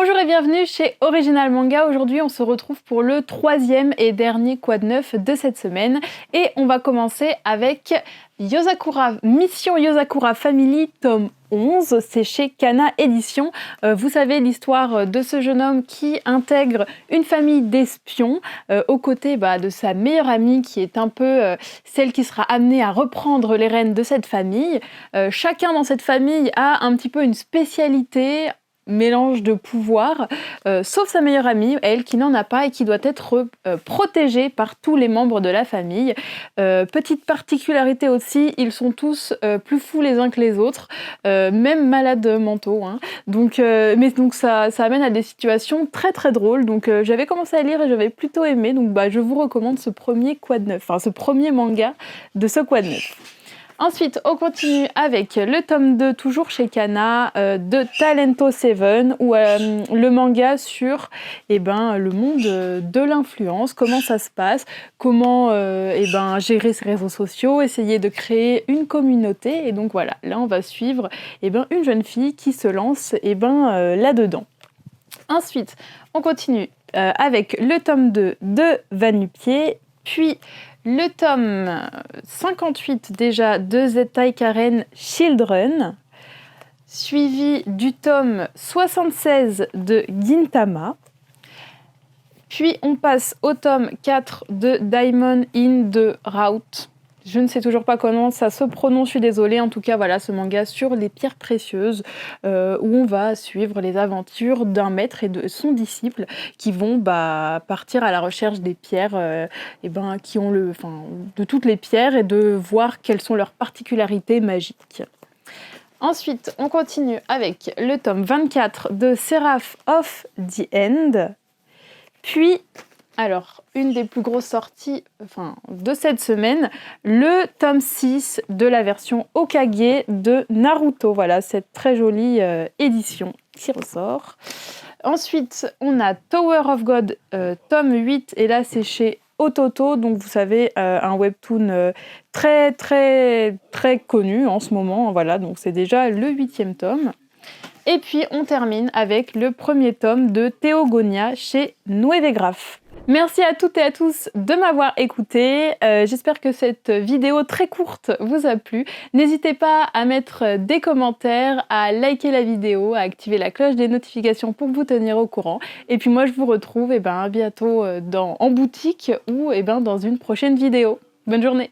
Bonjour et bienvenue chez Original Manga. Aujourd'hui, on se retrouve pour le troisième et dernier quad neuf de cette semaine. Et on va commencer avec Yozakura, Mission Yozakura Family, tome 11. C'est chez Kana Édition. Vous savez l'histoire de ce jeune homme qui intègre une famille d'espions aux côtés de sa meilleure amie qui est un peu celle qui sera amenée à reprendre les rênes de cette famille. Chacun dans cette famille a un petit peu une spécialité, mélange de pouvoir, sauf sa meilleure amie, elle qui n'en a pas et qui doit être protégée par tous les membres de la famille. Petite particularité aussi, ils sont tous plus fous les uns que les autres, même malades mentaux. Hein. Donc ça amène à des situations très très drôles. Donc j'avais commencé à lire et j'avais plutôt aimé. Donc je vous recommande ce premier quad neuf, enfin ce premier manga de ce quad neuf. Ensuite, on continue avec le tome 2, toujours chez Kana, de Talento 7, où le manga sur le monde de l'influence, comment ça se passe, comment gérer ses réseaux sociaux, essayer de créer une communauté. Et donc voilà, là on va suivre une jeune fille qui se lance là-dedans. Ensuite, on continue avec le tome 2 de Vanupier, puis le tome 58 déjà de Zettai Karen Children, suivi du tome 76 de Gintama. Puis on passe au tome 4 de Diamond in the Route. Je ne sais toujours pas comment ça se prononce, je suis désolée. En tout cas, voilà ce manga sur les pierres précieuses où on va suivre les aventures d'un maître et de son disciple qui vont partir à la recherche des pierres qui ont de toutes les pierres et de voir quelles sont leurs particularités magiques. Ensuite, on continue avec le tome 24 de Seraph of the End. Puis, une des plus grosses sorties de cette semaine, le tome 6 de la version Hokage de Naruto. Voilà, cette très jolie édition qui ressort. Ensuite, on a Tower of God, tome 8, et là c'est chez Ototo, donc vous savez, un webtoon très très très connu en ce moment. Voilà, donc c'est déjà le 8e tome. Et puis on termine avec le premier tome de Théogonia chez Nuevegraph. Merci à toutes et à tous de m'avoir écouté. J'espère que cette vidéo très courte vous a plu. N'hésitez pas à mettre des commentaires, à liker la vidéo, à activer la cloche des notifications pour vous tenir au courant. Et puis moi je vous retrouve bientôt en boutique ou dans une prochaine vidéo. Bonne journée!